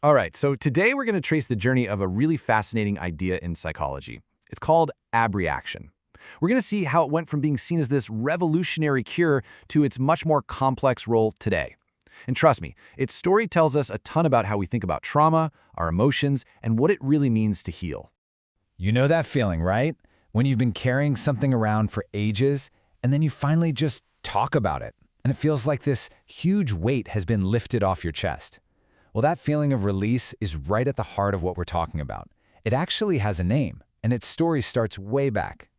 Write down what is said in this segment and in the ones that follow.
All right, so today we're going to trace the journey of a really fascinating idea in psychology. It's called abreaction. We're going to see how it went from being seen as this revolutionary cure to its much more complex role today. And trust me, its story tells us a ton about how we think about trauma, our emotions, and what it really means to heal. You know that feeling, right? When you've been carrying something around for ages, and then you finally just talk about it, and it feels like this huge weight has been lifted off your chest. Well, that feeling of release is right at the heart of what we're talking about. It actually has a name, and its story starts way back.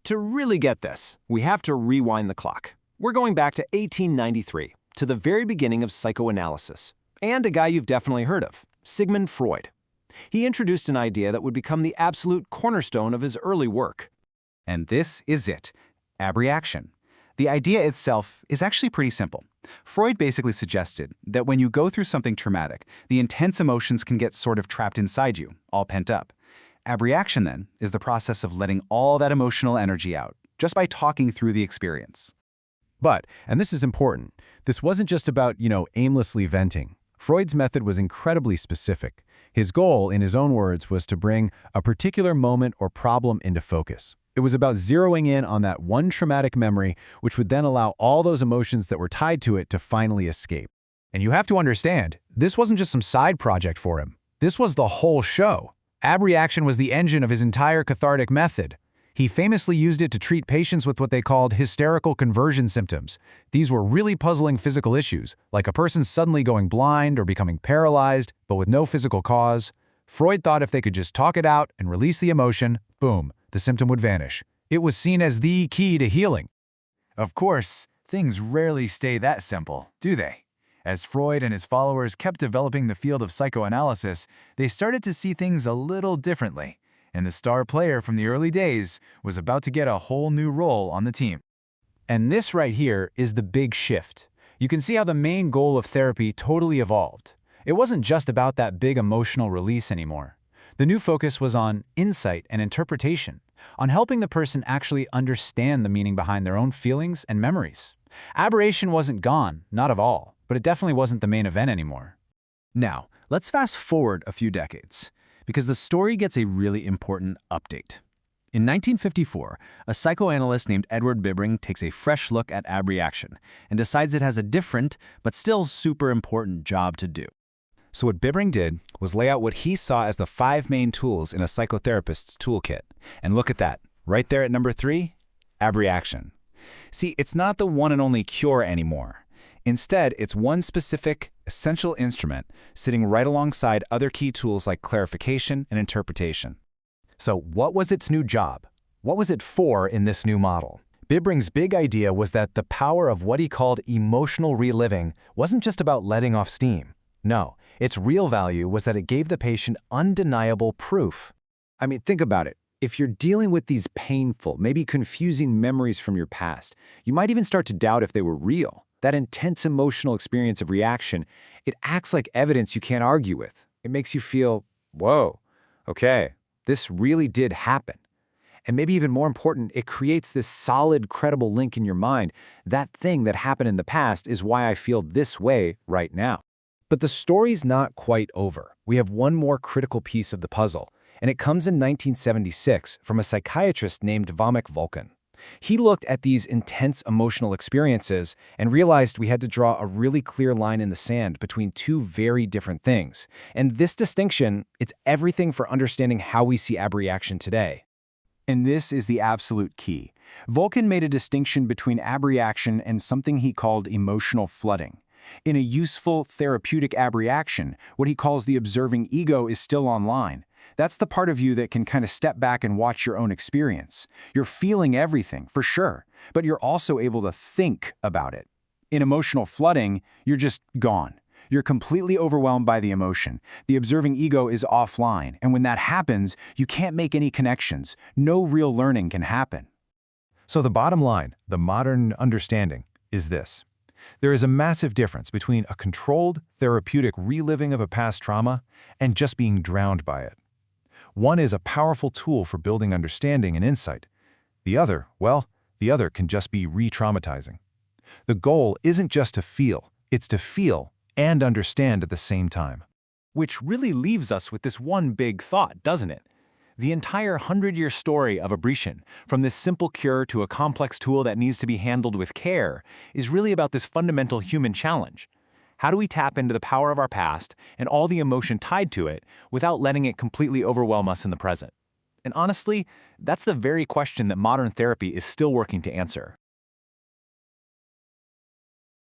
To really get this, we have to rewind the clock. We're going back to 1893, to the very beginning of psychoanalysis, and a guy you've definitely heard of, Sigmund Freud. He introduced an idea that would become the absolute cornerstone of his early work. And this is it, abreaction. The idea itself is actually pretty simple. Freud basically suggested that when you go through something traumatic, the intense emotions can get sort of trapped inside you, all pent up. Abreaction, then, is the process of letting all that emotional energy out, just by talking through the experience. But, and this is important, this wasn't just about, aimlessly venting. Freud's method was incredibly specific. His goal, in his own words, was to bring a particular moment or problem into focus. It was about zeroing in on that one traumatic memory, which would then allow all those emotions that were tied to it to finally escape. And you have to understand, this wasn't just some side project for him. This was the whole show. Abreaction was the engine of his entire cathartic method. He famously used it to treat patients with what they called hysterical conversion symptoms. These were really puzzling physical issues, like a person suddenly going blind or becoming paralyzed, but with no physical cause. Freud thought if they could just talk it out and release the emotion, boom, the symptom would vanish. It was seen as the key to healing. Of course, things rarely stay that simple, do they? As Freud and his followers kept developing the field of psychoanalysis, they started to see things a little differently, and the star player from the early days was about to get a whole new role on the team. And this right here is the big shift. You can see how the main goal of therapy totally evolved. It wasn't just about that big emotional release anymore. The new focus was on insight and interpretation, on helping the person actually understand the meaning behind their own feelings and memories. Aberration wasn't gone, not at all, but it definitely wasn't the main event anymore. Now, let's fast forward a few decades, because the story gets a really important update. In 1954, a psychoanalyst named Edward Bibring takes a fresh look at abreaction and decides it has a different, but still super important job to do. So what Bibring did was lay out what he saw as the 5 main tools in a psychotherapist's toolkit. And look at that, right there at number 3, abreaction. See, it's not the one and only cure anymore. Instead, it's one specific, essential instrument sitting right alongside other key tools like clarification and interpretation. So what was its new job? What was it for in this new model? Bibring's big idea was that the power of what he called emotional reliving wasn't just about letting off steam. No, its real value was that it gave the patient undeniable proof. I mean, think about it. If you're dealing with these painful, maybe confusing memories from your past, you might even start to doubt if they were real. That intense emotional experience of reaction, it acts like evidence you can't argue with. It makes you feel, whoa, okay, this really did happen. And maybe even more important, it creates this solid, credible link in your mind. That thing that happened in the past is why I feel this way right now. But the story's not quite over. We have one more critical piece of the puzzle, and it comes in 1976 from a psychiatrist named Vomik Volkan. He looked at these intense emotional experiences and realized we had to draw a really clear line in the sand between two very different things. And this distinction, it's everything for understanding how we see abreaction today. And this is the absolute key. Volkan made a distinction between abreaction and something he called emotional flooding. In a useful, therapeutic abreaction, what he calls the observing ego is still online. That's the part of you that can kind of step back and watch your own experience. You're feeling everything, for sure, but you're also able to think about it. In emotional flooding, you're just gone. You're completely overwhelmed by the emotion. The observing ego is offline, and when that happens, you can't make any connections. No real learning can happen. So the bottom line, the modern understanding, is this. There is a massive difference between a controlled, therapeutic reliving of a past trauma and just being drowned by it. One is a powerful tool for building understanding and insight. The other, well, the other can just be re-traumatizing. The goal isn't just to feel, it's to feel and understand at the same time. Which really leaves us with this one big thought, doesn't it? The entire 100-year story of Abreaction, from this simple cure to a complex tool that needs to be handled with care, is really about this fundamental human challenge. How do we tap into the power of our past and all the emotion tied to it without letting it completely overwhelm us in the present? And honestly, that's the very question that modern therapy is still working to answer.